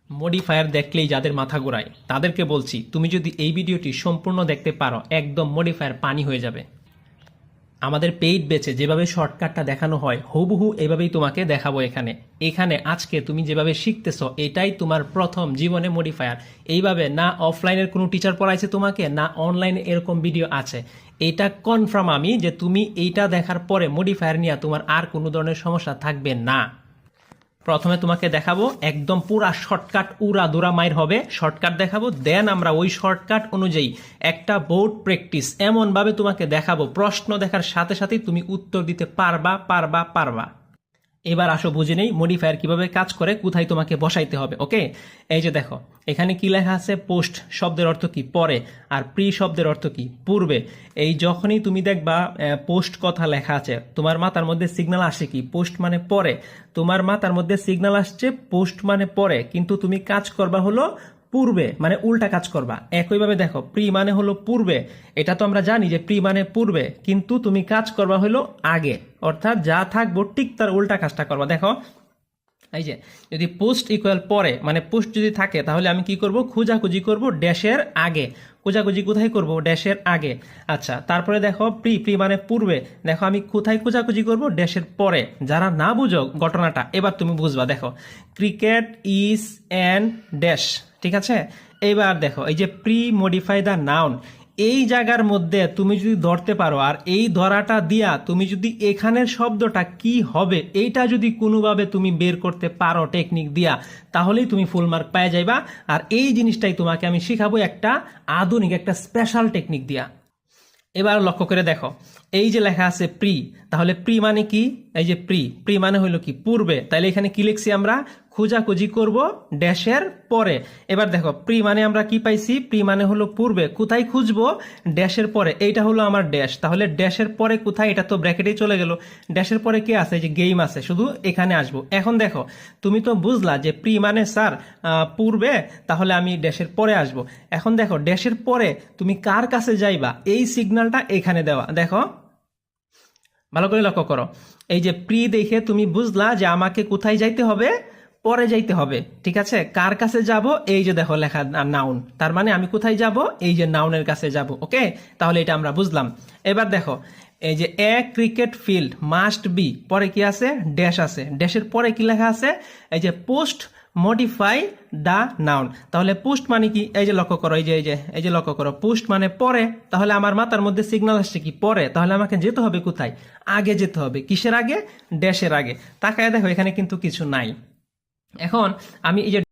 Modifier দেখলেই যাদের মাথা ঘোরায় তাদেরকে বলছি, তুমি যদি এই ভিডিওটি সম্পূর্ণ দেখতে পারো একদম মডিফায়ার পানি হয়ে যাবে। আমাদের পেইড বেচে যেভাবে শর্টকাটটা দেখানো হয় হুবহু এভাবেই তোমাকে দেখাবো। এখানে আজকে তুমি যেভাবে শিখতেছো এটাই তোমার প্রথম জীবনে মডিফায়ার। এইভাবে না অফলাইনের কোনো টিচার পড়াইছে তোমাকে, না অনলাইনে এরকম ভিডিও আছে। এটা কনফার্ম আমি যে তুমি এইটা দেখার পরে মডিফায়ার নিয়ে তোমার আর কোনো ধরনের সমস্যা থাকবে না। প্রথমে তোমাকে দেখাবো একদম পুরা শর্টকাট, উড়া দুরা মাইর হবে শর্টকাট দেখাবো, দেন আমরা ওই শর্টকাট অনুযায়ী একটা বোর্ড প্র্যাকটিস এমনভাবে তোমাকে দেখাবো, প্রশ্ন দেখার সাথে সাথেই তুমি উত্তর দিতে পারবা। এবার আসো বুঝে নেই মডিফায়ার কিভাবে কাজ করে, কোথায় তোমাকে বসাইতে হবে। ওকে, এই যে দেখো এখানে কি লেখা আছে, পোস্ট শব্দের অর্থ কি পরে, আর প্রি শব্দের অর্থ কি পূর্বে। এই যখনই তুমি দেখবা পোস্ট কথা লেখা আছে, তোমার মাথার মধ্যে সিগন্যাল আসে কি পোস্ট মানে পরে, তোমার মাথার মধ্যে সিগন্যাল আসছে পোস্ট মানে পরে, কিন্তু তুমি কাজ করবা হলো পূর্বে, মানে উল্টা কাজ করবা। একইভাবে দেখো প্রি মানে হলো পূর্বে, এটা তো আমরা জানি যে প্রি মানে পূর্বে, কিন্তু তুমি কাজ করবা হলো আগে, অর্থাৎ যা থাকবো ঠিক তার উল্টা কাজটা করবা। দেখো এই যে যদি পোস্ট ইকুয়াল পরে, মানে পোস্ট যদি থাকে তাহলে আমি কি করব, খোঁজাখুঁজি করব ড্যাশের আগে। খোঁজাখুঁজি কোথায় করব, ড্যাশের আগে। আচ্ছা, তারপরে দেখো প্রি মানে পূর্বে, দেখো আমি কোথায় খোঁজাখুঁজি করব, ড্যাশের পরে। যারা না বুঝো ঘটনাটা এবার তুমি বুঝবা। দেখো ক্রিকেট ইজ অ্যান ড্যাশ, ঠিক আছে। এবার দেখো এই যে প্রি মডিফাই দ্য নাউন, এই জায়গার মধ্যে তুমি যদি ধরতে পারো, আর এই ধরাটা দিয়া তুমি যদি এখানের শব্দটা কি হবে এইটা যদি কোনোভাবে তুমি বের করতে পারো টেকনিক দিয়া, তাহলেই তুমি ফুল মার্ক পেয়ে যাইবা। আর এই জিনিসটাই তোমাকে আমি শিখাবো একটা আধুনিক, একটা স্পেশাল টেকনিক দিয়া। এবার লক্ষ্য করে দেখো এই যে লেখা আছে প্রি, তাহলে প্রি মানে কি, এই যে প্রি মানে হইলো কি পূর্বে, তাহলে এখানে কি লিখছি আমরা, খোঁজাখুঁজি করব ড্যাশের পরে। এবার দেখো প্রি মানে আমরা কি পাইছি, প্রি মানে হলো পূর্বে, কোথায় খুঁজবো, ড্যাশের পরে। এইটা হলো আমার ড্যাশ, তাহলে ড্যাশের পরে কোথায়, এটা তো ব্র্যাকেটেই চলে গেল। ড্যাশের পরে কি আছে, যে গেম আছে, শুধু এখানে আসবো। এখন দেখো তুমি তো বুঝলা যে প্রি মানে স্যার পূর্বে, তাহলে আমি ড্যাশের পরে আসব। এখন দেখো ড্যাশের পরে তুমি কার কাছে যাইবা, এই সিগন্যালটা এখানে দেওয়া। দেখো ভালো করে লক্ষ্য করো, এই যে প্রি দেখে তুমি বুঝলা যে আমাকে কোথায় যাইতে হবে, পরে যাইতে হবে, ঠিক আছে। কার কাছে যাব, এই যে দেখো লেখা নাউন, তার মানে আমি কোথায় যাব, এই যে নাউনের কাছে যাব। ওকে, তাহলে এটা আমরা বুঝলাম। এবার দেখো এই যে এ ক্রিকেট ফিল্ড মাস্ট বি, পরে কি আছে, ড্যাশ আছে, ড্যাশের পরে কি লেখা আছে, এই যে পোস্ট মডিফাই দা নাউন। তাহলে পোস্ট মানে কি, এই যে লক্ষ্য করো, এই যে লক্ষ্য করো পোস্ট মানে পরে, তাহলে আমার মাথার মধ্যে সিগন্যাল আসছে কি পরে, তাহলে আমাকে যেতে হবে কোথায়, আগে যেতে হবে। কিসের আগে, ড্যাশের আগে। তাকায় দেখো এখানে কিন্তু কিছু নাই। এখন আমি এই যে